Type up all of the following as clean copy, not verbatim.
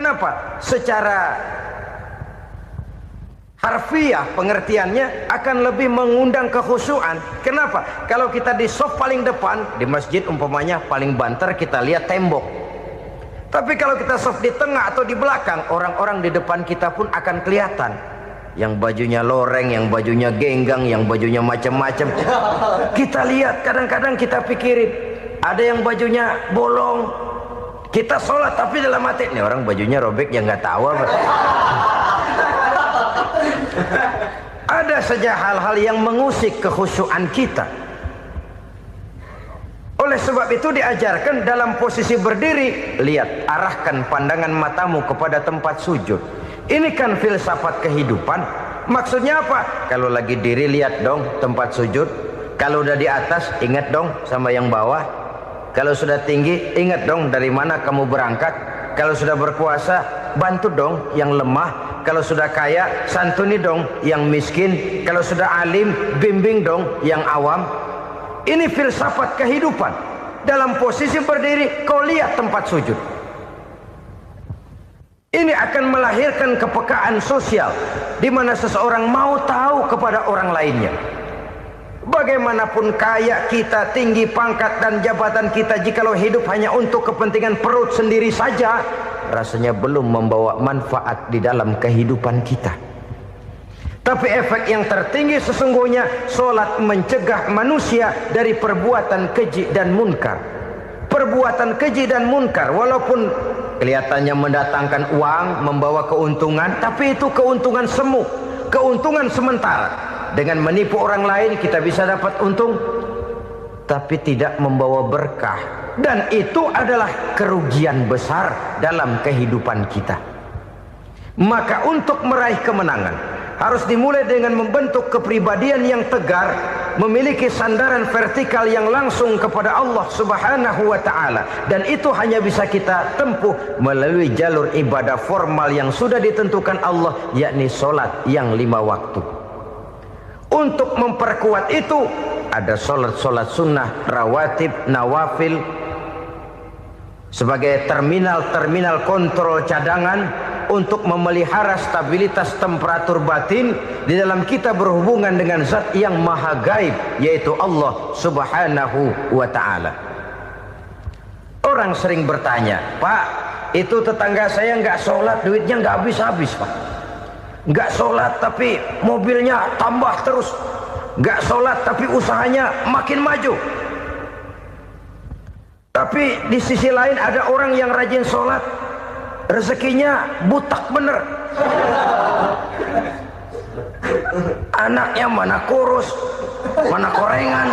Kenapa? Secara harfiah pengertiannya akan lebih mengundang kekhusyuan. Kenapa? Kalau kita di saf paling depan di masjid umpamanya paling banter, kita lihat tembok. Tapi kalau kita saf di tengah atau di belakang, orang-orang di depan kita pun akan kelihatan. Yang bajunya loreng, yang bajunya genggang, yang bajunya macam-macam. Kita lihat, kadang-kadang kita pikirin, ada yang bajunya bolong. Kita sholat tapi dalam hati, nih orang bajunya robek, yang nggak tahu apa. Ada saja hal-hal yang mengusik kekhusyuan kita. Oleh sebab itu diajarkan dalam posisi berdiri, lihat, arahkan pandangan matamu kepada tempat sujud. Ini kan filsafat kehidupan. Maksudnya apa? Kalau lagi diri, lihat dong tempat sujud. Kalau udah di atas, ingat dong sama yang bawah. Kalau sudah tinggi, ingat dong dari mana kamu berangkat. Kalau sudah berkuasa, bantu dong yang lemah. Kalau sudah kaya, santuni dong yang miskin. Kalau sudah alim, bimbing dong yang awam. Ini filsafat kehidupan. Dalam posisi berdiri, kau lihat tempat sujud. Ini akan melahirkan kepekaan sosial, di mana seseorang mau tahu kepada orang lainnya. Bagaimanapun kaya kita, tinggi pangkat dan jabatan kita, jikalau hidup hanya untuk kepentingan perut sendiri saja, rasanya belum membawa manfaat di dalam kehidupan kita. Tapi efek yang tertinggi sesungguhnya, sholat mencegah manusia dari perbuatan keji dan munkar. Perbuatan keji dan munkar, walaupun kelihatannya mendatangkan uang, membawa keuntungan, tapi itu keuntungan semu, keuntungan sementara. Dengan menipu orang lain kita bisa dapat untung, tapi tidak membawa berkah. Dan itu adalah kerugian besar dalam kehidupan kita. Maka untuk meraih kemenangan, harus dimulai dengan membentuk kepribadian yang tegar, memiliki sandaran vertikal yang langsung kepada Allah Subhanahu wa ta'ala. Dan itu hanya bisa kita tempuh melalui jalur ibadah formal yang sudah ditentukan Allah, yakni sholat yang 5 waktu. Untuk memperkuat itu, ada sholat-sholat sunnah, rawatib, nawafil, sebagai terminal-terminal kontrol cadangan untuk memelihara stabilitas temperatur batin di dalam kita berhubungan dengan zat yang maha gaib, yaitu Allah Subhanahu wa ta'ala. Orang sering bertanya, Pak, itu tetangga saya nggak sholat, duitnya nggak habis-habis, Pak. Nggak sholat tapi mobilnya tambah terus. Nggak sholat tapi usahanya makin maju. Tapi di sisi lain ada orang yang rajin sholat, rezekinya butak bener. Anaknya mana kurus, mana korengan.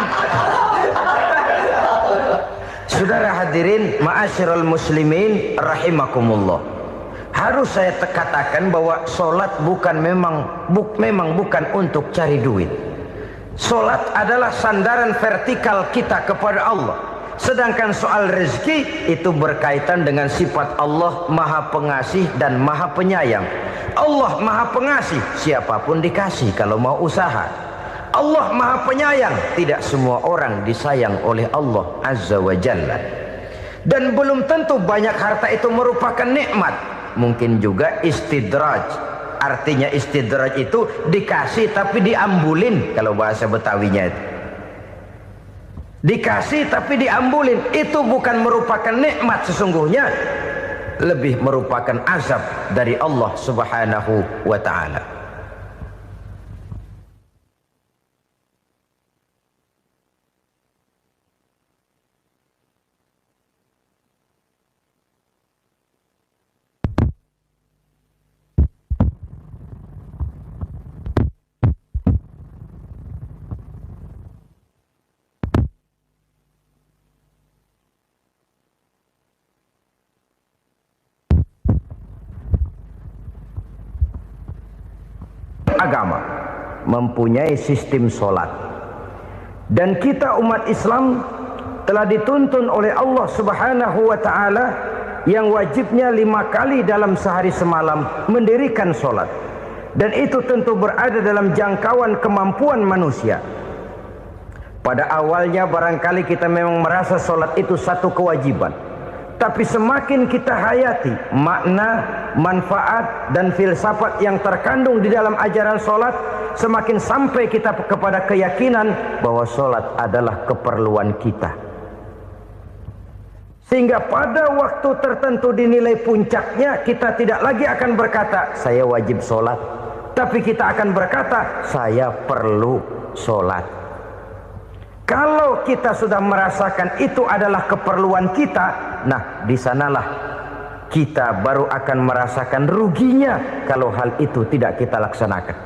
Saudara hadirin ma'asyiral muslimin rahimakumullah, harus saya katakan bahwa sholat memang bukan untuk cari duit. Sholat adalah sandaran vertikal kita kepada Allah. Sedangkan soal rezeki itu berkaitan dengan sifat Allah maha pengasih dan maha penyayang. Allah maha pengasih, siapapun dikasih kalau mau usaha. Allah maha penyayang, tidak semua orang disayang oleh Allah Azza wa Jalla. Dan belum tentu banyak harta itu merupakan nikmat. Mungkin juga istidraj. Artinya istidraj itu dikasih tapi diambulin, kalau bahasa Betawinya itu. Dikasih tapi diambulin, itu bukan merupakan nikmat sesungguhnya, lebih merupakan azab dari Allah Subhanahu wa ta'ala. Agama mempunyai sistem sholat, dan kita umat Islam telah dituntun oleh Allah Subhanahu wa ta'ala yang wajibnya 5 kali dalam sehari semalam mendirikan sholat, dan itu tentu berada dalam jangkauan kemampuan manusia. Pada awalnya barangkali kita memang merasa sholat itu satu kewajiban, Tapi semakin kita hayati makna, manfaat dan filsafat yang terkandung di dalam ajaran solat, semakin sampai kita kepada keyakinan bahwa solat adalah keperluan kita. Sehingga pada waktu tertentu dinilai puncaknya, kita tidak lagi akan berkata saya wajib sholat, tapi kita akan berkata saya perlu sholat. Kalau kita sudah merasakan itu adalah keperluan kita, nah di sanalah kita baru akan merasakan ruginya kalau hal itu tidak kita laksanakan.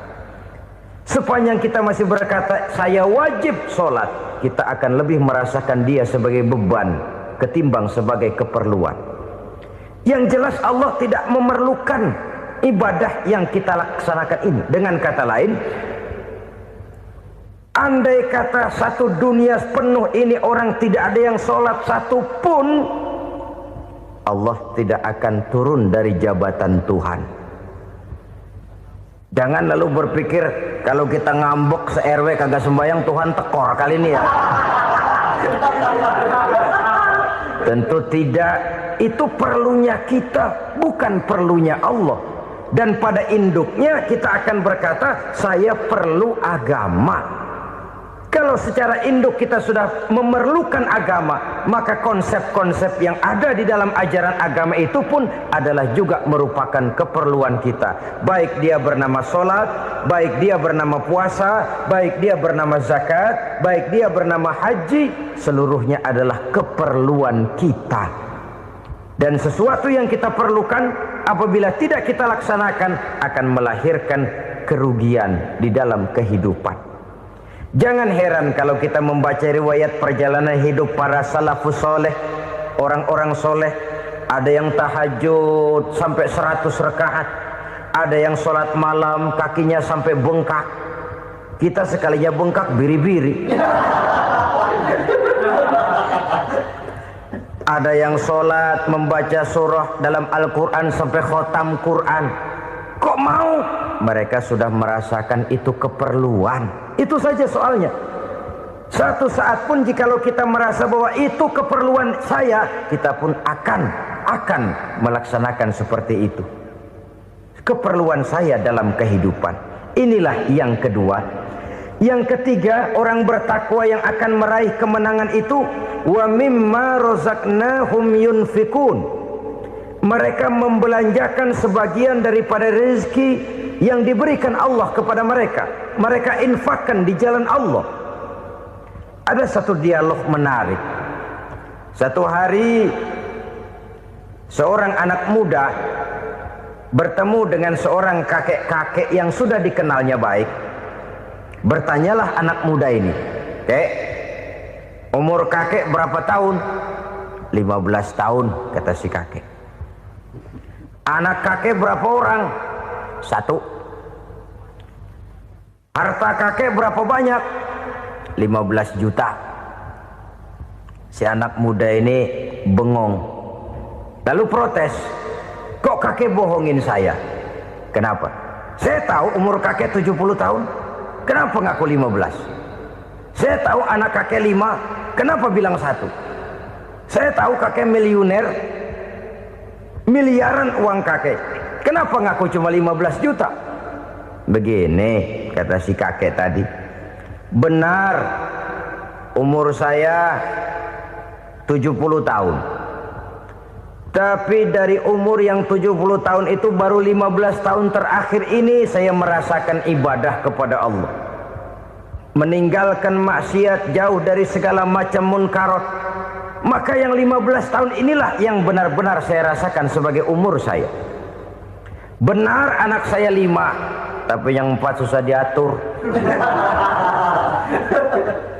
Sepanjang kita masih berkata saya wajib sholat, kita akan lebih merasakan dia sebagai beban ketimbang sebagai keperluan. Yang jelas Allah tidak memerlukan ibadah yang kita laksanakan ini. Dengan kata lain, andai kata satu dunia penuh ini orang tidak ada yang sholat satu pun, Allah tidak akan turun dari jabatan Tuhan. Jangan lalu berpikir kalau kita ngambek se-RW kagak sembahyang Tuhan tekor kali ini ya. Tentu tidak, itu perlunya kita, bukan perlunya Allah. Dan pada induknya kita akan berkata saya perlu agama. Kalau secara induk kita sudah memerlukan agama, maka konsep-konsep yang ada di dalam ajaran agama itu pun adalah juga merupakan keperluan kita. Baik dia bernama sholat, baik dia bernama puasa, baik dia bernama zakat, baik dia bernama haji, seluruhnya adalah keperluan kita. Dan sesuatu yang kita perlukan apabila tidak kita laksanakan akan melahirkan kerugian di dalam kehidupan. Jangan heran kalau kita membaca riwayat perjalanan hidup para salafus soleh, orang-orang soleh. Ada yang tahajud sampai 100 rakaat, ada yang sholat malam kakinya sampai bengkak. Kita sekalinya bengkak biri-biri. Ada yang sholat membaca surah dalam Al-Quran sampai khotam Quran. Kok mau? Mereka sudah merasakan itu keperluan. Itu saja soalnya. Satu saat pun jikalau kita merasa bahwa itu keperluan saya, kita pun akan melaksanakan seperti itu. Keperluan saya dalam kehidupan. Inilah yang kedua. Yang ketiga, orang bertakwa yang akan meraih kemenangan itu, wa mimma razaqnahum yunfikun. Mereka membelanjakan sebagian daripada rezeki yang diberikan Allah kepada mereka. Mereka infakkan di jalan Allah. Ada satu dialog menarik. Satu hari seorang anak muda bertemu dengan seorang kakek-kakek yang sudah dikenalnya baik. Bertanyalah anak muda ini, "Kek, umur kakek berapa tahun?" 15 tahun, kata si kakek. Anak kakek berapa orang? 1. Harta kakek berapa banyak? 15 juta. Si anak muda ini bengong. Lalu protes, "Kok kakek bohongin saya?" "Kenapa?" "Saya tahu umur kakek 70 tahun. Kenapa ngaku 15? Saya tahu anak kakek 5. Kenapa bilang 1? Saya tahu kakek miliuner, miliaran uang kakek. Kenapa ngaku cuma 15 juta? Begini, kata si kakek tadi. Benar, umur saya 70 tahun. Tapi dari umur yang 70 tahun itu baru 15 tahun terakhir ini saya merasakan ibadah kepada Allah. Meninggalkan maksiat, jauh dari segala macam munkarat. Maka yang 15 tahun inilah yang benar-benar saya rasakan sebagai umur saya. Benar anak saya 5, tapi yang 4 susah diatur.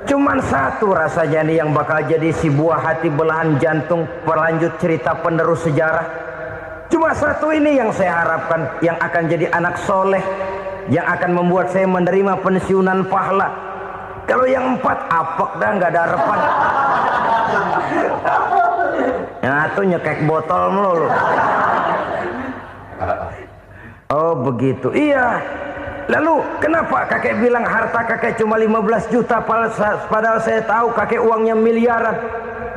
Cuman 1 rasanya nih yang bakal jadi si buah hati belahan jantung pelanjut cerita penerus sejarah. Cuma 1 ini yang saya harapkan, yang akan jadi anak soleh, yang akan membuat saya menerima pensiunan pahala. Kalau yang 4 apek dah, nggak ada harapan. Yang 1 nyekek botol melulu. Oh begitu, iya. Lalu kenapa kakek bilang harta kakek cuma 15 juta padahal saya tahu kakek uangnya miliaran,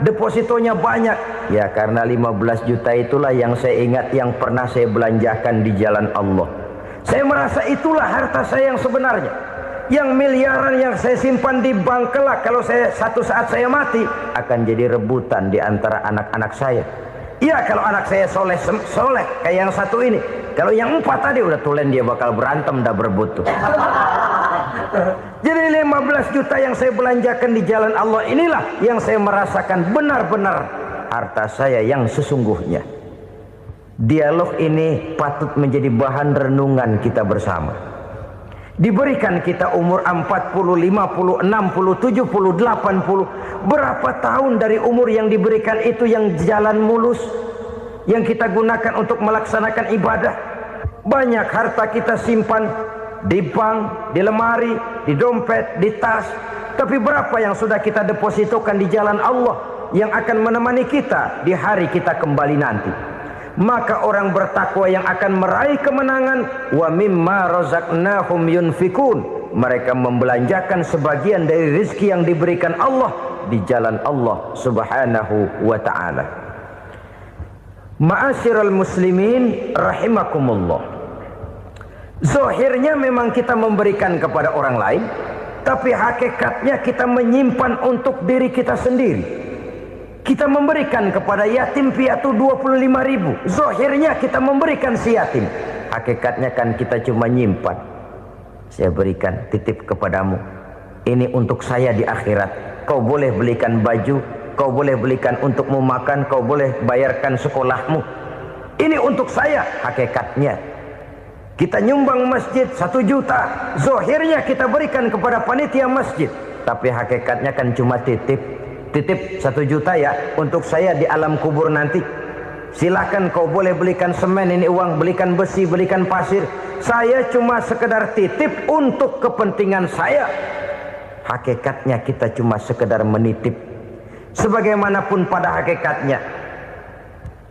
depositonya banyak. Ya karena 15 juta itulah yang saya ingat yang pernah saya belanjakan di jalan Allah. Saya merasa itulah harta saya yang sebenarnya. Yang miliaran yang saya simpan di bank kelak, kalau satu saat saya mati, akan jadi rebutan di antara anak-anak saya. Ya kalau anak saya soleh kayak yang satu ini. Kalau yang 4 tadi udah tulen dia bakal berantem dah berebut tuh. Jadi 15 juta yang saya belanjakan di jalan Allah inilah yang saya merasakan benar-benar harta saya yang sesungguhnya. Dialog ini patut menjadi bahan renungan kita bersama. Diberikan kita umur 40, 50, 60, 70, 80. Berapa tahun dari umur yang diberikan itu yang jalan mulus, yang kita gunakan untuk melaksanakan ibadah. Banyak harta kita simpan di bank, di lemari, di dompet, di tas. Tapi berapa yang sudah kita depositokan di jalan Allah yang akan menemani kita di hari kita kembali nanti. Maka orang bertakwa yang akan meraih kemenangan, wa mimma razaqnahum yunfikun, mereka membelanjakan sebagian dari rezeki yang diberikan Allah di jalan Allah subhanahu wa ta'ala. Ma'asyiral muslimin rahimakumullah. Zahirnya memang kita memberikan kepada orang lain, tapi hakikatnya kita menyimpan untuk diri kita sendiri. Kita memberikan kepada yatim piatu 25.000. Zahirnya kita memberikan si yatim, hakikatnya kan kita cuma nyimpan. Saya berikan, titip kepadamu, ini untuk saya di akhirat. Kau boleh belikan baju, kau boleh belikan untukmu makan, kau boleh bayarkan sekolahmu. Ini untuk saya. Hakikatnya kita nyumbang masjid 1 juta, zahirnya kita berikan kepada panitia masjid, tapi hakikatnya kan cuma titip 1 juta ya untuk saya di alam kubur nanti. Silakan kau boleh belikan semen, ini uang, belikan besi, belikan pasir. Saya cuma sekedar titip untuk kepentingan saya. Hakikatnya kita cuma sekedar menitip. Sebagaimanapun pada hakikatnya,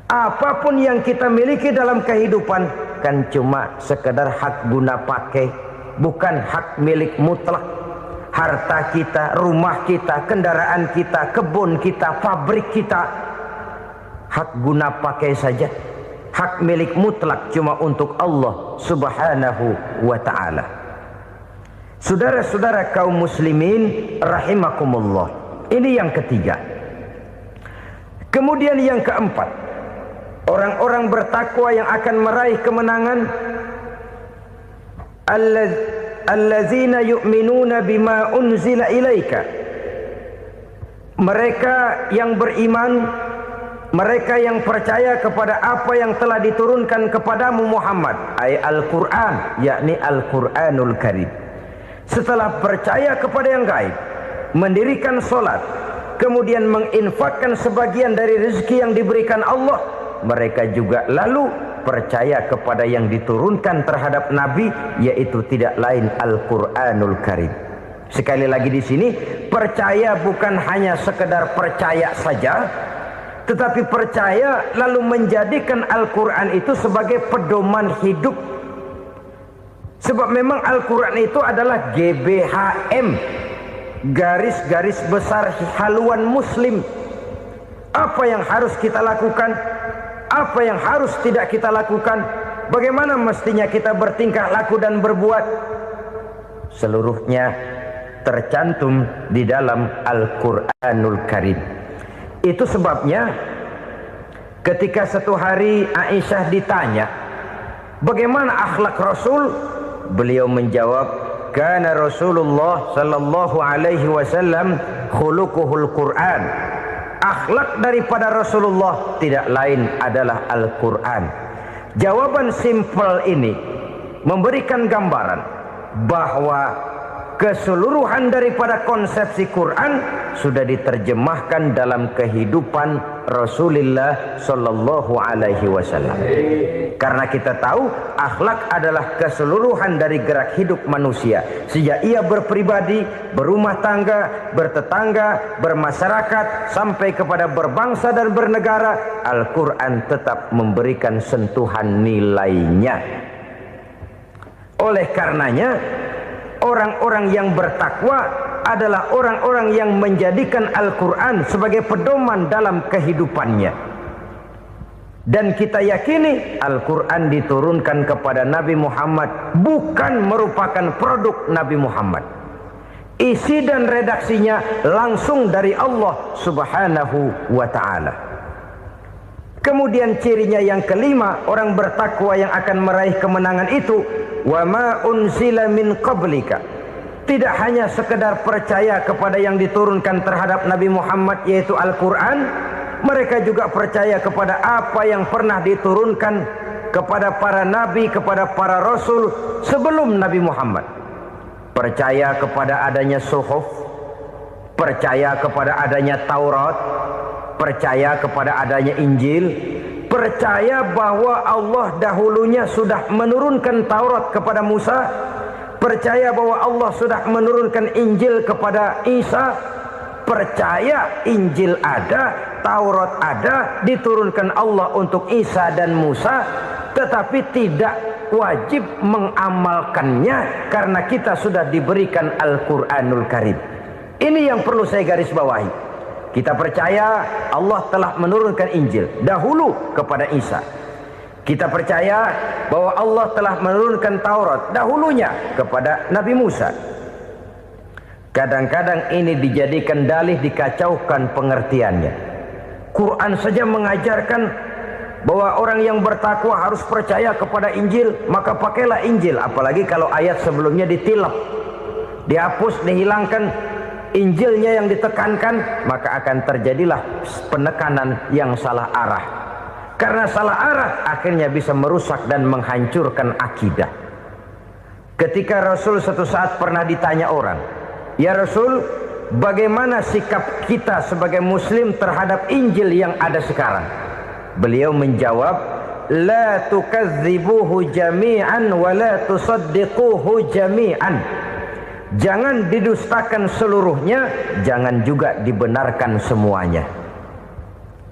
apapun yang kita miliki dalam kehidupan kan cuma sekedar hak guna pakai, bukan hak milik mutlak. Harta kita, rumah kita, kendaraan kita, kebun kita, pabrik kita, hak guna pakai saja. Hak milik mutlak cuma untuk Allah subhanahu wa ta'ala. Saudara-saudara kaum muslimin rahimakumullah. Ini yang ketiga. Kemudian yang keempat, orang-orang bertakwa yang akan meraih kemenangan, allazina yu'minuna bima unzila ilaika. Mereka yang beriman, mereka yang percaya kepada apa yang telah diturunkan kepadamu Muhammad, ay Al-Quran, yakni Al-Quranul Karim. Setelah percaya kepada yang gaib, mendirikan solat, kemudian menginfakkan sebagian dari rezeki yang diberikan Allah, mereka juga lalu percaya kepada yang diturunkan terhadap Nabi, yaitu tidak lain Al-Quranul Karim. Sekali lagi di sini, percaya bukan hanya sekedar percaya saja, tetapi percaya lalu menjadikan Al-Quran itu sebagai pedoman hidup. Sebab memang Al-Quran itu adalah GBHM, garis-garis besar haluan muslim. Apa yang harus kita lakukan, apa yang harus tidak kita lakukan, bagaimana mestinya kita bertingkah laku dan berbuat, seluruhnya tercantum di dalam Al-Quranul Karim. Itu sebabnya ketika satu hari Aisyah ditanya bagaimana akhlak Rasul, beliau menjawab, kana Rasulullah sallallahu alaihi wasallam khuluquhul Quran. Akhlak daripada Rasulullah tidak lain adalah Al-Quran. Jawaban simpel ini memberikan gambaran bahwa keseluruhan daripada konsepsi Quran sudah diterjemahkan dalam kehidupan Rasulullah sallallahu alaihi wasallam. Karena kita tahu akhlak adalah keseluruhan dari gerak hidup manusia. Sejak ia berpribadi, berumah tangga, bertetangga, bermasyarakat, sampai kepada berbangsa dan bernegara, Al-Quran tetap memberikan sentuhan nilainya. Oleh karenanya, orang-orang yang bertakwa adalah orang-orang yang menjadikan Al-Quran sebagai pedoman dalam kehidupannya. Dan kita yakini Al-Quran diturunkan kepada Nabi Muhammad, bukan merupakan produk Nabi Muhammad. Isi dan redaksinya langsung dari Allah Subhanahu wa ta'ala. Kemudian cirinya yang kelima, orang bertakwa yang akan meraih kemenangan itu, wa ma unzila min qablika. Tidak hanya sekedar percaya kepada yang diturunkan terhadap Nabi Muhammad, yaitu Al-Quran, mereka juga percaya kepada apa yang pernah diturunkan kepada para nabi, kepada para rasul sebelum Nabi Muhammad. Percaya kepada adanya suhuf, percaya kepada adanya Taurat, percaya kepada adanya Injil, percaya bahwa Allah dahulunya sudah menurunkan Taurat kepada Musa, percaya bahwa Allah sudah menurunkan Injil kepada Isa, percaya Injil ada, Taurat ada, diturunkan Allah untuk Isa dan Musa, tetapi tidak wajib mengamalkannya karena kita sudah diberikan Al-Quranul Karim. Ini yang perlu saya garis bawahi. Kita percaya Allah telah menurunkan Injil dahulu kepada Isa. Kita percaya bahwa Allah telah menurunkan Taurat dahulunya kepada Nabi Musa. Kadang-kadang ini dijadikan dalih, dikacaukan pengertiannya. Quran saja mengajarkan bahwa orang yang bertakwa harus percaya kepada Injil, maka pakailah Injil. Apalagi kalau ayat sebelumnya ditilap, dihapus, dihilangkan, Injilnya yang ditekankan, maka akan terjadilah penekanan yang salah arah. Karena salah arah akhirnya bisa merusak dan menghancurkan akidah. Ketika Rasul suatu saat pernah ditanya orang, "Ya Rasul, bagaimana sikap kita sebagai muslim terhadap Injil yang ada sekarang?" Beliau menjawab, "La tukadzibuhu jami'an wa la tusaddiquhu jami'an." Jangan didustakan seluruhnya, jangan juga dibenarkan semuanya.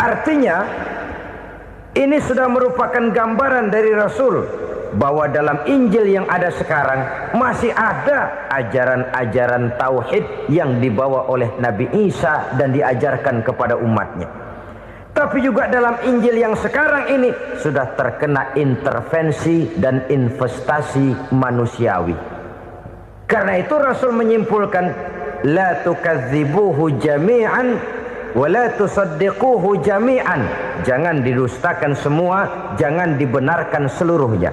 Artinya, ini sudah merupakan gambaran dari Rasul bahwa dalam Injil yang ada sekarang masih ada ajaran-ajaran tauhid yang dibawa oleh Nabi Isa dan diajarkan kepada umatnya. Tapi juga dalam Injil yang sekarang ini sudah terkena intervensi dan investasi manusiawi. Karena itu Rasul menyimpulkan, la tukadzibuhu jami'an wa la tusaddiquhu jami'an. Jangan didustakan semua, jangan dibenarkan seluruhnya.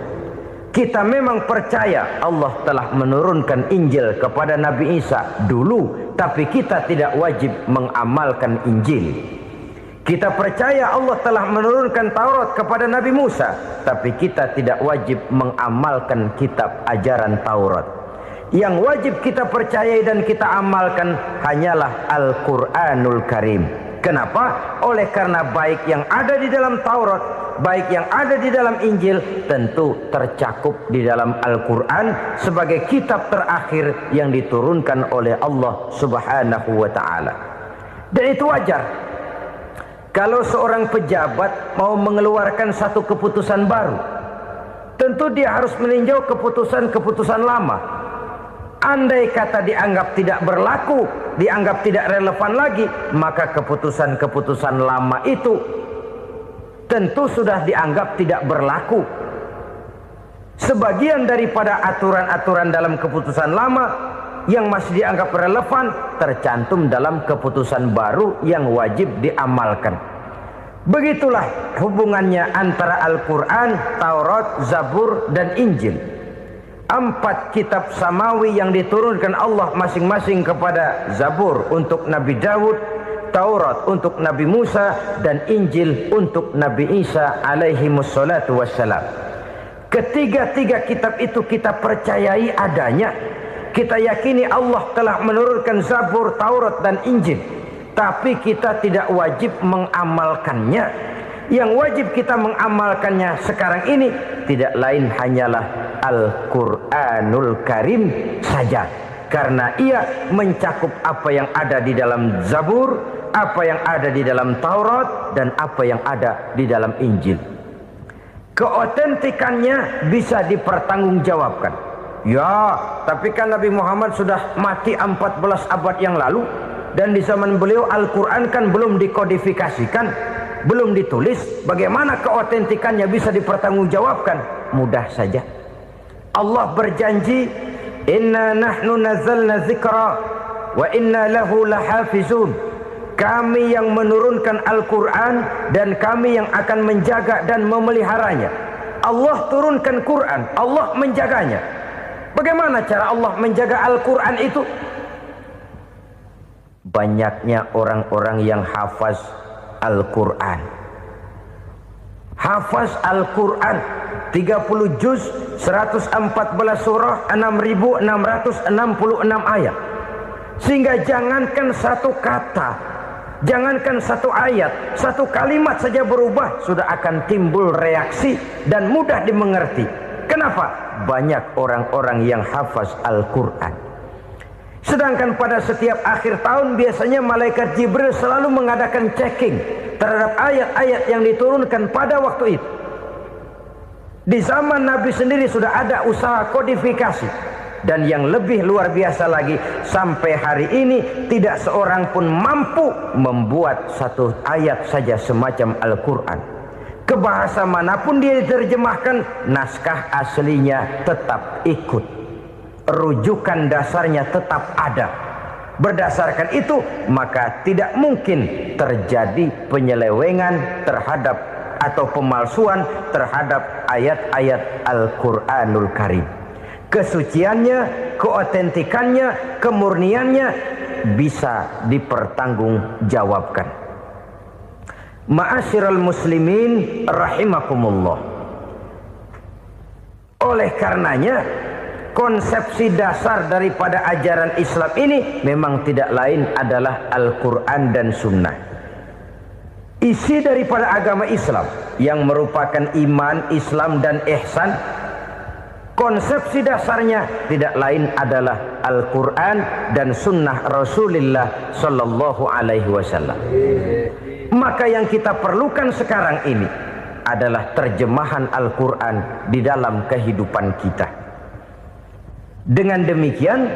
Kita memang percaya Allah telah menurunkan Injil kepada Nabi Isa dulu, tapi kita tidak wajib mengamalkan Injil. Kita percaya Allah telah menurunkan Taurat kepada Nabi Musa, tapi kita tidak wajib mengamalkan kitab ajaran Taurat. Yang wajib kita percayai dan kita amalkan hanyalah Al-Quranul Karim. Kenapa? Oleh karena baik yang ada di dalam Taurat, baik yang ada di dalam Injil, tentu tercakup di dalam Al-Quran sebagai kitab terakhir yang diturunkan oleh Allah Subhanahu wa ta'ala. Dan itu wajar. Kalau seorang pejabat mau mengeluarkan satu keputusan baru, tentu dia harus meninjau keputusan-keputusan lama. Andai kata dianggap tidak berlaku, dianggap tidak relevan lagi, maka keputusan-keputusan lama itu tentu sudah dianggap tidak berlaku. Sebagian daripada aturan-aturan dalam keputusan lama yang masih dianggap relevan tercantum dalam keputusan baru yang wajib diamalkan. Begitulah hubungannya antara Al-Quran, Taurat, Zabur, dan Injil. 4 kitab samawi yang diturunkan Allah masing-masing kepada Zabur untuk Nabi Daud, Taurat untuk Nabi Musa, dan Injil untuk Nabi Isa alaihi wassalatu wassalam. Ketiga-tiga kitab itu kita percayai adanya. Kita yakini Allah telah menurunkan Zabur, Taurat, dan Injil. Tapi kita tidak wajib mengamalkannya. Yang wajib kita mengamalkannya sekarang ini tidak lain hanyalah Al-Quranul Karim saja. Karena ia mencakup apa yang ada di dalam Zabur, apa yang ada di dalam Taurat, dan apa yang ada di dalam Injil. Keotentikannya bisa dipertanggungjawabkan. Ya, tapi kan Nabi Muhammad sudah mati 14 abad yang lalu, dan di zaman beliau Al-Quran kan belum dikodifikasikan, belum ditulis. Bagaimana keotentikannya bisa dipertanggungjawabkan? Mudah saja. Allah berjanji, inna nahnu nazzalna dzikra wa inna lahu lahafizun. Kami yang menurunkan Al-Quran dan kami yang akan menjaga dan memeliharanya. Allah turunkan Quran, Allah menjaganya. Bagaimana cara Allah menjaga Al-Quran itu? Banyaknya orang-orang yang hafaz Al-Quran. Hafaz Al-Quran 30 juz, 114 surah, 6.666 ayat. Sehingga jangankan satu kata, jangankan satu ayat, satu kalimat saja berubah, sudah akan timbul reaksi dan mudah dimengerti. Kenapa? Banyak orang-orang yang hafaz Al-Quran. Sedangkan pada setiap akhir tahun biasanya malaikat Jibril selalu mengadakan checking terhadap ayat-ayat yang diturunkan pada waktu itu. Di zaman Nabi sendiri sudah ada usaha kodifikasi. Dan yang lebih luar biasa lagi, sampai hari ini tidak seorang pun mampu membuat satu ayat saja semacam Al-Quran. Ke bahasa manapun dia diterjemahkan, naskah aslinya tetap ikut, rujukan dasarnya tetap ada. Berdasarkan itu, maka tidak mungkin terjadi penyelewengan terhadap atau pemalsuan terhadap ayat-ayat Al-Quranul Karim. Kesuciannya, keotentikannya, kemurniannya bisa dipertanggungjawabkan. Ma'asyiral muslimin rahimakumullah. Oleh karenanya, konsepsi dasar daripada ajaran Islam ini memang tidak lain adalah Al-Quran dan Sunnah. Isi daripada agama Islam yang merupakan iman, Islam dan ihsan, konsepsi dasarnya tidak lain adalah Al-Quran dan Sunnah Rasulullah Sallallahu Alaihi Wasallam. Maka yang kita perlukan sekarang ini adalah terjemahan Al-Quran di dalam kehidupan kita. Dengan demikian,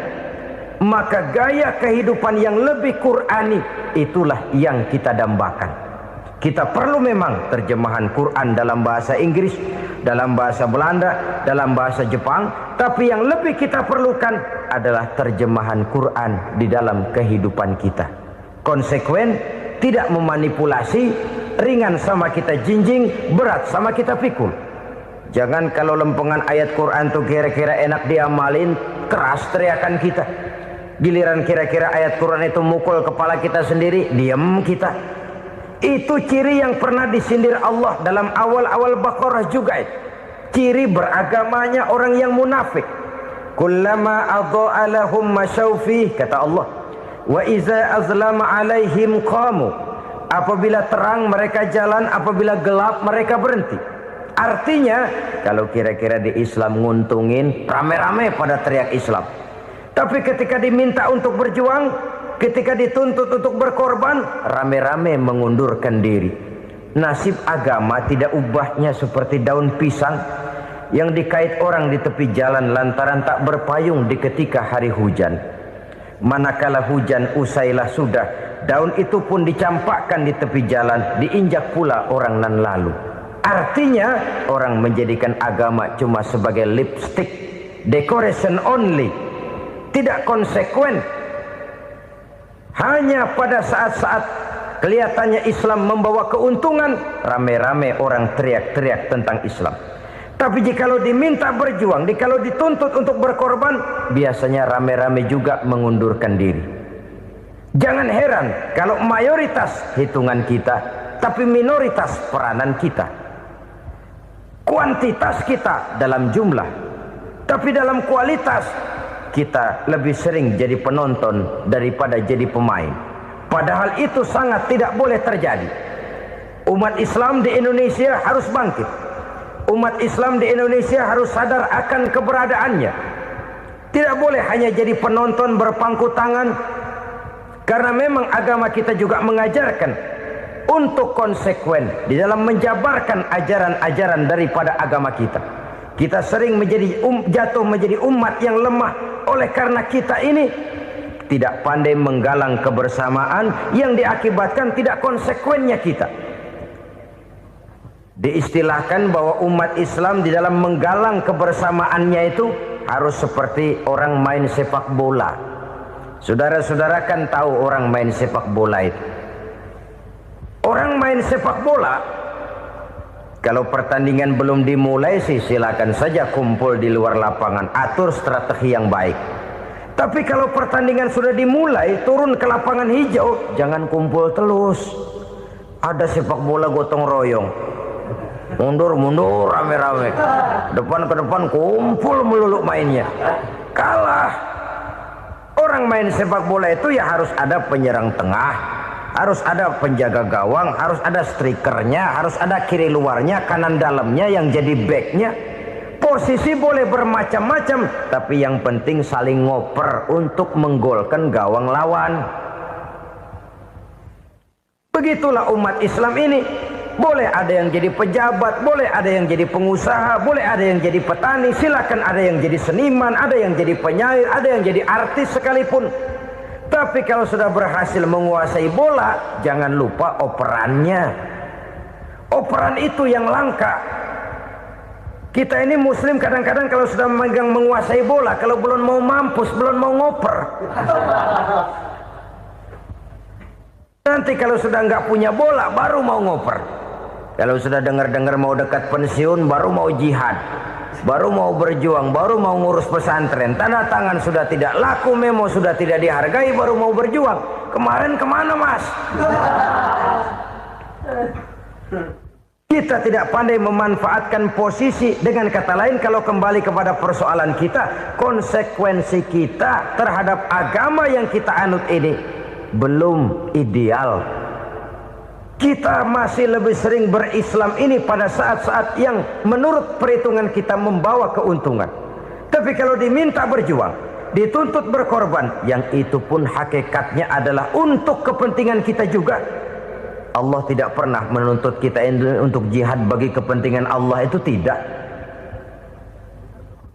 maka gaya kehidupan yang lebih Qurani itulah yang kita dambakan. Kita perlu memang terjemahan Quran dalam bahasa Inggris, dalam bahasa Belanda, dalam bahasa Jepang, tapi yang lebih kita perlukan adalah terjemahan Quran di dalam kehidupan kita. Konsekuen, tidak memanipulasi, ringan sama kita jinjing, berat sama kita pikul. Jangan kalau lempengan ayat Quran tuh kira-kira enak diamalin, keras teriakan kita. Giliran kira-kira ayat Quran itu mukul kepala kita sendiri, diam kita. Itu ciri yang pernah disindir Allah dalam awal-awal Baqarah juga. Ciri beragamanya orang yang munafik. Kullama adha'a lahum masyawfih, kata Allah. Wa iza azlama alaihim qamu. Apabila terang mereka jalan, apabila gelap mereka berhenti. Artinya, kalau kira-kira di Islam nguntungin, rame-rame pada teriak Islam. Tapi ketika diminta untuk berjuang, ketika dituntut untuk berkorban, rame-rame mengundurkan diri. Nasib agama tidak ubahnya seperti daun pisang yang dikait orang di tepi jalan lantaran tak berpayung di ketika hari hujan. Manakala hujan usailah sudah, daun itu pun dicampakkan di tepi jalan, diinjak pula orang nan lalu. Artinya, orang menjadikan agama cuma sebagai lipstick, decoration only, tidak konsekuen. Hanya pada saat-saat kelihatannya Islam membawa keuntungan, rame-rame orang teriak-teriak tentang Islam. Tapi jikalau diminta berjuang, jikalau dituntut untuk berkorban, biasanya rame-rame juga mengundurkan diri. Jangan heran kalau mayoritas hitungan kita, tapi minoritas peranan kita. Kuantitas kita dalam jumlah, tapi dalam kualitas kita lebih sering jadi penonton daripada jadi pemain. Padahal itu sangat tidak boleh terjadi. Umat Islam di Indonesia harus bangkit. Umat Islam di Indonesia harus sadar akan keberadaannya. Tidak boleh hanya jadi penonton berpangku tangan. Karena memang agama kita juga mengajarkan untuk konsekuen di dalam menjabarkan ajaran-ajaran daripada agama kita. Kita sering jatuh menjadi umat yang lemah oleh karena kita ini tidak pandai menggalang kebersamaan yang diakibatkan tidak konsekuennya kita. Diistilahkan bahwa umat Islam di dalam menggalang kebersamaannya itu harus seperti orang main sepak bola. Saudara-saudara kan tahu orang main sepak bola itu. Orang main sepak bola, kalau pertandingan belum dimulai sih silakan saja kumpul di luar lapangan, atur strategi yang baik. Tapi kalau pertandingan sudah dimulai, turun ke lapangan hijau, jangan kumpul terus. Ada sepak bola gotong royong, mundur-mundur rame-rame, depan ke depan kumpul melulu mainnya. Kalah. Orang main sepak bola itu ya harus ada penyerang tengah, harus ada penjaga gawang, harus ada strikernya, harus ada kiri luarnya, kanan dalamnya yang jadi backnya. Posisi boleh bermacam-macam, tapi yang penting saling ngoper untuk menggolkan gawang lawan. Begitulah umat Islam ini. Boleh ada yang jadi pejabat, boleh ada yang jadi pengusaha, boleh ada yang jadi petani, silakan ada yang jadi seniman, ada yang jadi penyair, ada yang jadi artis sekalipun. Tapi kalau sudah berhasil menguasai bola, jangan lupa operannya. Operan itu yang langka. Kita ini muslim kadang-kadang kalau sudah memegang menguasai bola, kalau belum mau mampus, belum mau ngoper. Nanti kalau sudah nggak punya bola, baru mau ngoper. Kalau sudah dengar-dengar mau dekat pensiun, baru mau jihad, baru mau berjuang, baru mau ngurus pesantren. Tanda tangan sudah tidak laku, memo sudah tidak dihargai, baru mau berjuang. Kemarin kemana mas? Kita tidak pandai memanfaatkan posisi. Dengan kata lain, kalau kembali kepada persoalan kita, konsekuensi kita terhadap agama yang kita anut ini belum ideal. Kita masih lebih sering berislam ini pada saat-saat yang menurut perhitungan kita membawa keuntungan. Tapi kalau diminta berjuang, dituntut berkorban, yang itu pun hakikatnya adalah untuk kepentingan kita juga. Allah tidak pernah menuntut kita untuk jihad bagi kepentingan Allah, itu tidak.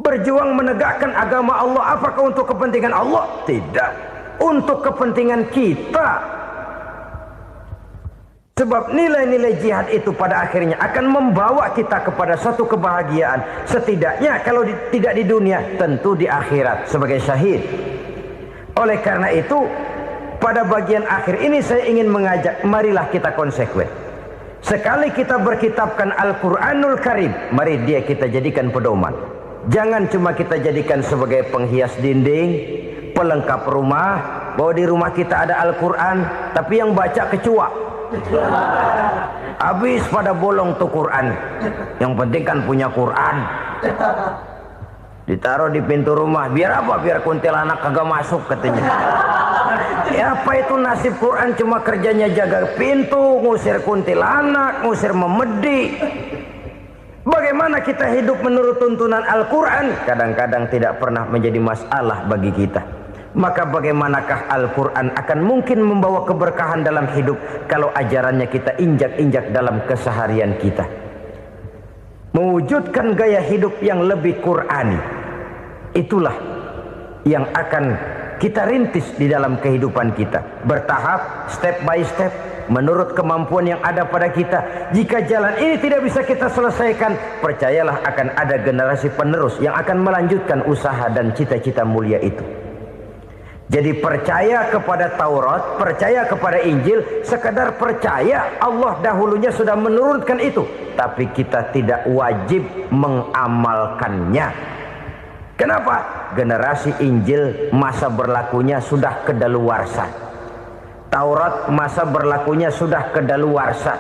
Berjuang menegakkan agama Allah, apakah untuk kepentingan Allah? Tidak. Untuk kepentingan kita. Sebab nilai-nilai jihad itu pada akhirnya akan membawa kita kepada satu kebahagiaan. Setidaknya kalau tidak di dunia, tentu di akhirat sebagai syahid. Oleh karena itu, pada bagian akhir ini saya ingin mengajak, marilah kita konsekuen. Sekali kita berkitabkan Al-Quranul Karim, mari dia kita jadikan pedoman. Jangan cuma kita jadikan sebagai penghias dinding, pelengkap rumah, bahwa di rumah kita ada Al-Quran, tapi yang baca kecoa. Habis pada bolong tuh Quran. Yang penting kan punya Quran. Ditaruh di pintu rumah. Biar apa? Biar kuntilanak kagak masuk katanya. Ya apa itu nasib Quran, cuma kerjanya jaga pintu, ngusir kuntilanak, ngusir memedi. Bagaimana kita hidup menurut tuntunan Al-Quran? Kadang-kadang tidak pernah menjadi masalah bagi kita. Maka bagaimanakah Al-Quran akan mungkin membawa keberkahan dalam hidup kalau ajarannya kita injak-injak dalam keseharian kita? Mewujudkan gaya hidup yang lebih Qurani, itulah yang akan kita rintis di dalam kehidupan kita. Bertahap, step by step, menurut kemampuan yang ada pada kita. Jika jalan ini tidak bisa kita selesaikan, percayalah akan ada generasi penerus yang akan melanjutkan usaha dan cita-cita mulia itu. Jadi percaya kepada Taurat, percaya kepada Injil, sekadar percaya Allah dahulunya sudah menurunkan itu, tapi kita tidak wajib mengamalkannya. Kenapa? Generasi Injil masa berlakunya sudah kedaluarsa. Taurat masa berlakunya sudah kedaluarsa.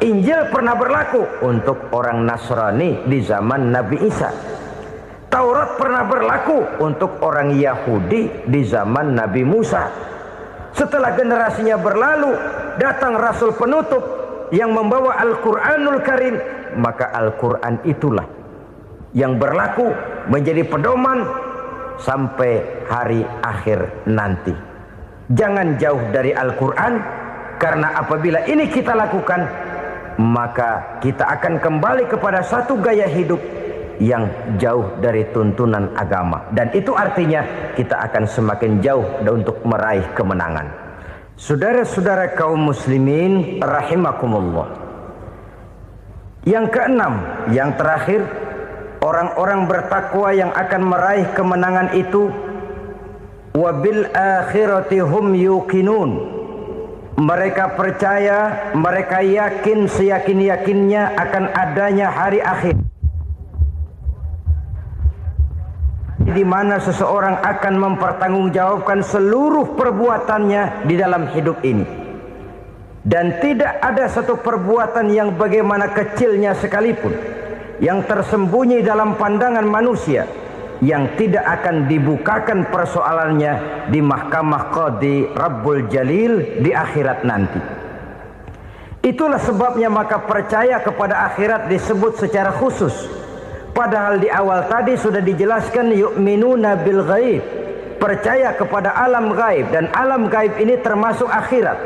Injil pernah berlaku untuk orang Nasrani di zaman Nabi Isa. Taurat pernah berlaku untuk orang Yahudi di zaman Nabi Musa. Setelah generasinya berlalu, datang Rasul penutup yang membawa Al-Quranul Karim. Maka Al-Quran itulah yang berlaku menjadi pedoman sampai hari akhir nanti. Jangan jauh dari Al-Quran, karena apabila ini kita lakukan, maka kita akan kembali kepada satu gaya hidup yang jauh dari tuntunan agama, dan itu artinya kita akan semakin jauh untuk meraih kemenangan. Saudara-saudara kaum muslimin rahimakumullah. Yang keenam, yang terakhir, orang-orang bertakwa yang akan meraih kemenangan itu wabil akhirati hum yuqinun. Mereka percaya, mereka yakin seyakin-yakinnya akan adanya hari akhir, di mana seseorang akan mempertanggungjawabkan seluruh perbuatannya di dalam hidup ini. Dan tidak ada satu perbuatan yang bagaimana kecilnya sekalipun yang tersembunyi dalam pandangan manusia yang tidak akan dibukakan persoalannya di mahkamah Qadi Rabbul Jalil di akhirat nanti. Itulah sebabnya maka percaya kepada akhirat disebut secara khusus. Padahal di awal tadi sudah dijelaskan yu'minuna bil ghaib, percaya kepada alam gaib, dan alam gaib ini termasuk akhirat.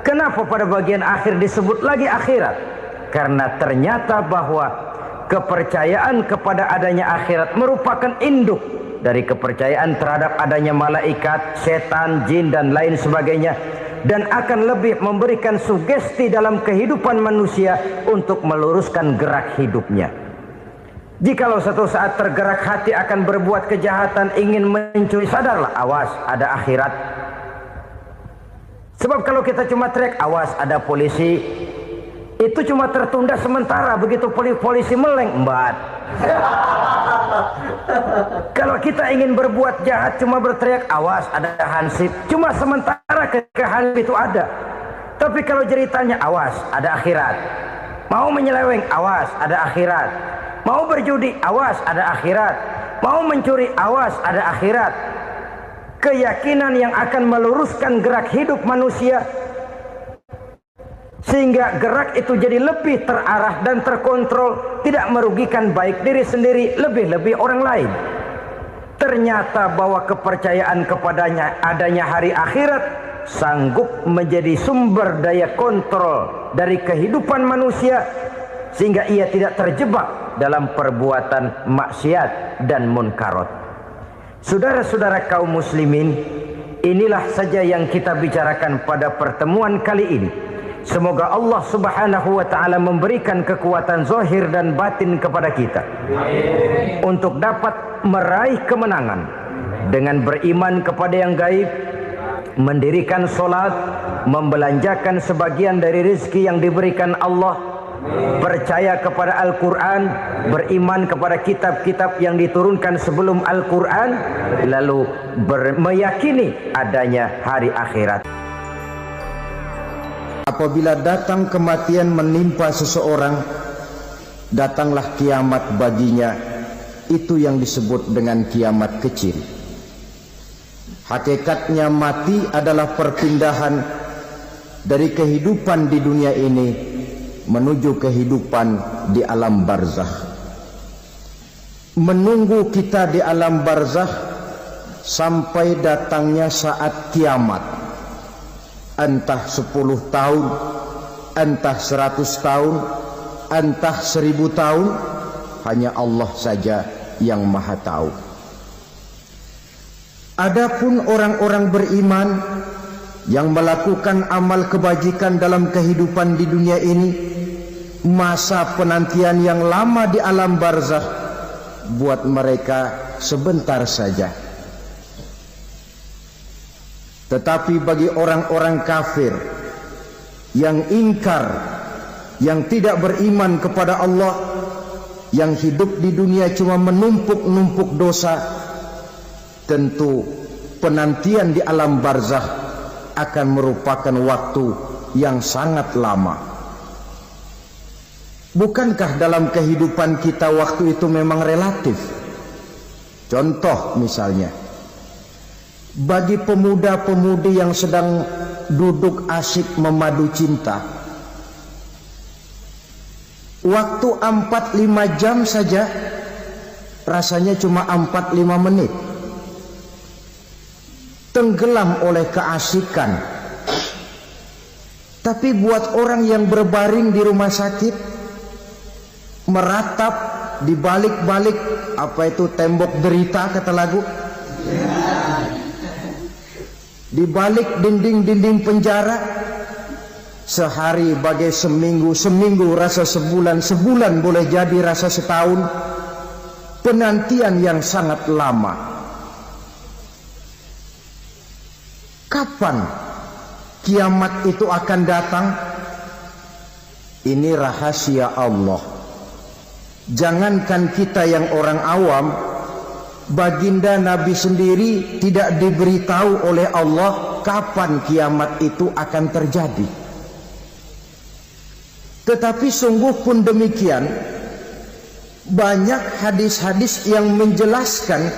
Kenapa pada bagian akhir disebut lagi akhirat? Karena ternyata bahwa kepercayaan kepada adanya akhirat merupakan induk dari kepercayaan terhadap adanya malaikat, setan, jin, dan lain sebagainya, dan akan lebih memberikan sugesti dalam kehidupan manusia untuk meluruskan gerak hidupnya. Jikalau satu saat tergerak hati akan berbuat kejahatan, ingin mencuri, sadarlah, awas ada akhirat. Sebab kalau kita cuma teriak awas ada polisi, itu cuma tertunda sementara, begitu polisi meleng embat. Kalau kita ingin berbuat jahat cuma berteriak awas ada hansip, cuma sementara ketika hansip itu ada. Tapi kalau ceritanya awas ada akhirat, mau menyeleweng awas ada akhirat, mau berjudi awas ada akhirat, mau mencuri awas ada akhirat. Keyakinan yang akan meluruskan gerak hidup manusia sehingga gerak itu jadi lebih terarah dan terkontrol, tidak merugikan baik diri sendiri, lebih-lebih orang lain. Ternyata bahwa kepercayaan kepadanya adanya hari akhirat sanggup menjadi sumber daya kontrol dari kehidupan manusia, sehingga ia tidak terjebak dalam perbuatan maksiat dan munkarat. Saudara-saudara kaum muslimin, inilah saja yang kita bicarakan pada pertemuan kali ini. Semoga Allah subhanahu wa ta'ala memberikan kekuatan zahir dan batin kepada kita untuk dapat meraih kemenangan dengan beriman kepada yang gaib, mendirikan solat, membelanjakan sebagian dari rezeki yang diberikan Allah, percaya kepada Al-Quran, beriman kepada kitab-kitab yang diturunkan sebelum Al-Quran, lalu meyakini adanya hari akhirat. Apabila datang kematian menimpa seseorang, datanglah kiamat baginya. Itu yang disebut dengan kiamat kecil. Hakikatnya mati adalah perpindahan dari kehidupan di dunia ini menuju kehidupan di alam barzakh. Menunggu kita di alam barzakh sampai datangnya saat kiamat. Entah 10 tahun, entah 100 tahun, entah 1000 tahun, hanya Allah saja yang maha tahu. Adapun orang-orang beriman yang melakukan amal kebajikan dalam kehidupan di dunia ini, masa penantian yang lama di alam barzakh buat mereka sebentar saja. Tetapi bagi orang-orang kafir yang ingkar, yang tidak beriman kepada Allah, yang hidup di dunia cuma menumpuk-numpuk dosa, tentu penantian di alam barzakh akan merupakan waktu yang sangat lama. Bukankah dalam kehidupan kita waktu itu memang relatif? Contoh misalnya, bagi pemuda-pemudi yang sedang duduk asyik memadu cinta, waktu 4-5 jam saja rasanya cuma 4-5 menit, tenggelam oleh keasikan. Tapi buat orang yang berbaring di rumah sakit, meratap di balik-balik apa itu tembok derita kata lagu, di balik dinding-dinding penjara, sehari bagai seminggu, seminggu rasa sebulan, sebulan boleh jadi rasa setahun. Penantian yang sangat lama. Kapan kiamat itu akan datang? Ini rahasia Allah. Jangankan kita yang orang awam, baginda Nabi sendiri tidak diberitahu oleh Allah kapan kiamat itu akan terjadi. Tetapi sungguh pun demikian, banyak hadis-hadis yang menjelaskan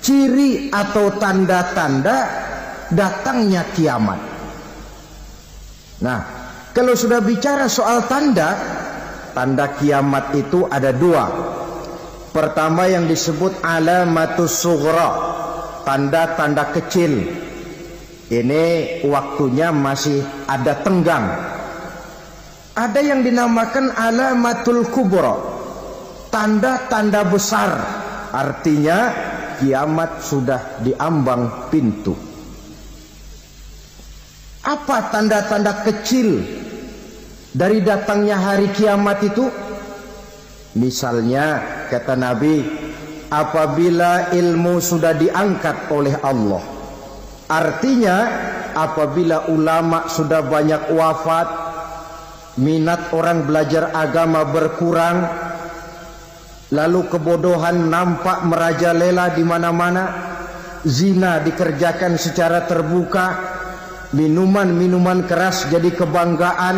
ciri atau tanda-tanda datangnya kiamat. Nah, kalau sudah bicara soal tanda, tanda kiamat itu ada dua. Pertama yang disebut alamatus sughra, tanda-tanda kecil. Ini waktunya masih ada tenggang. Ada yang dinamakan alamatul kubra, tanda-tanda besar. Artinya kiamat sudah diambang pintu. Apa tanda-tanda kecil dari datangnya hari kiamat itu? Misalnya kata Nabi, apabila ilmu sudah diangkat oleh Allah. Artinya apabila ulama sudah banyak wafat, minat orang belajar agama berkurang, lalu kebodohan nampak merajalela di mana-mana, zina dikerjakan secara terbuka, minuman-minuman keras jadi kebanggaan,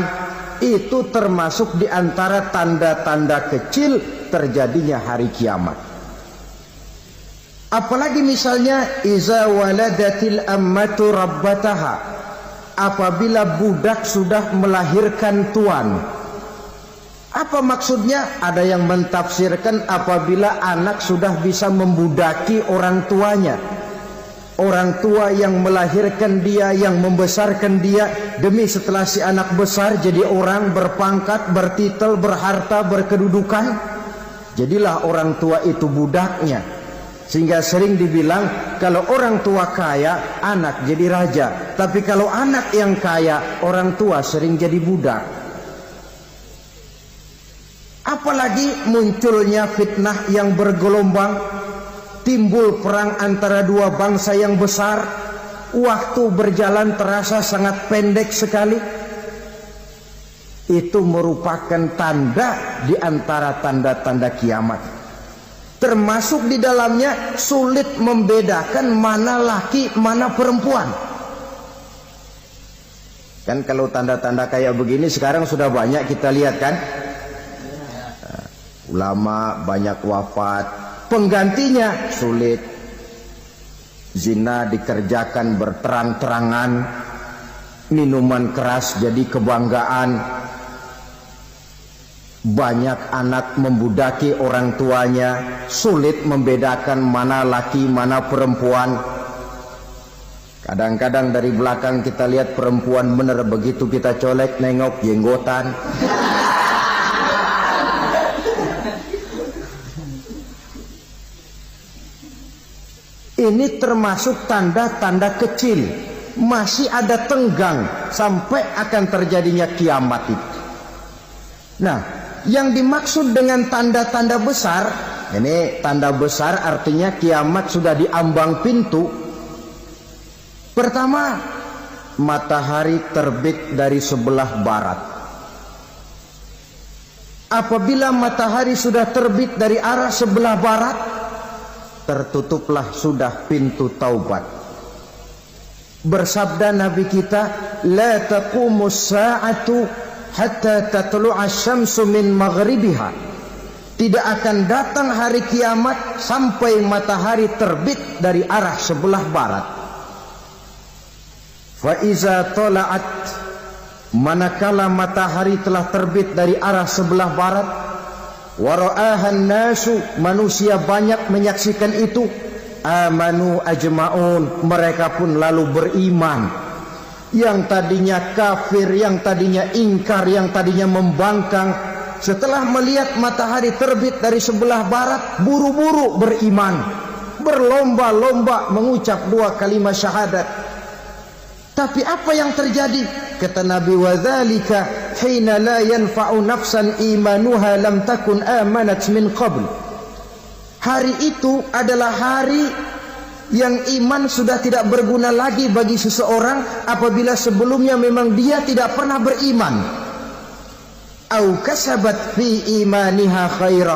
itu termasuk di antara tanda-tanda kecil terjadinya hari kiamat. Apalagi misalnya iza waladatil ammatu rabbataha, apabila budak sudah melahirkan tuan. Apa maksudnya? Ada yang mentafsirkan apabila anak sudah bisa membudaki orang tuanya. Orang tua yang melahirkan dia, yang membesarkan dia, demi setelah si anak besar jadi orang berpangkat, bertitel, berharta, berkedudukan, jadilah orang tua itu budaknya. Sehingga sering dibilang kalau orang tua kaya, anak jadi raja. Tapi kalau anak yang kaya, orang tua sering jadi budak. Apalagi munculnya fitnah yang bergelombang, timbul perang antara dua bangsa yang besar, waktu berjalan terasa sangat pendek sekali. Itu merupakan tanda di antara tanda-tanda kiamat. Termasuk di dalamnya sulit membedakan mana laki, mana perempuan. Kan kalau tanda-tanda kayak begini sekarang sudah banyak kita lihat kan. Ulama banyak wafat, penggantinya sulit. Zina dikerjakan berterang-terangan, minuman keras jadi kebanggaan, banyak anak membudaki orang tuanya, sulit membedakan mana laki mana perempuan. Kadang-kadang dari belakang kita lihat perempuan bener, begitu kita colek nengok jenggotan. Ini termasuk tanda-tanda kecil, masih ada tenggang sampai akan terjadinya kiamat itu. Nah, yang dimaksud dengan tanda-tanda besar, ini tanda besar artinya kiamat sudah diambang pintu. Pertama, matahari terbit dari sebelah barat. Apabila matahari sudah terbit dari arah sebelah barat, tertutuplah sudah pintu taubat. Bersabda Nabi kita, la taqumus sa'atu hatta tatlu'a syamsu min maghribiha. Tidak akan datang hari kiamat sampai matahari terbit dari arah sebelah barat. Fa iza tala'at, manakala matahari telah terbit dari arah sebelah barat, wara'ahan nasu, manusia banyak menyaksikan itu, amanu ajma'un, mereka pun lalu beriman. Yang tadinya kafir, yang tadinya ingkar, yang tadinya membangkang, setelah melihat matahari terbit dari sebelah barat, buru-buru beriman, berlomba-lomba mengucap 2 kalimat syahadat. Tapi apa yang terjadi? Kata Nabi, wadzalika hina la yanfa'u nafsan imanuha lam takun amanat min qabl. Hari itu adalah hari yang iman sudah tidak berguna lagi bagi seseorang apabila sebelumnya memang dia tidak pernah beriman. Au kasabat fi imaniha khaira.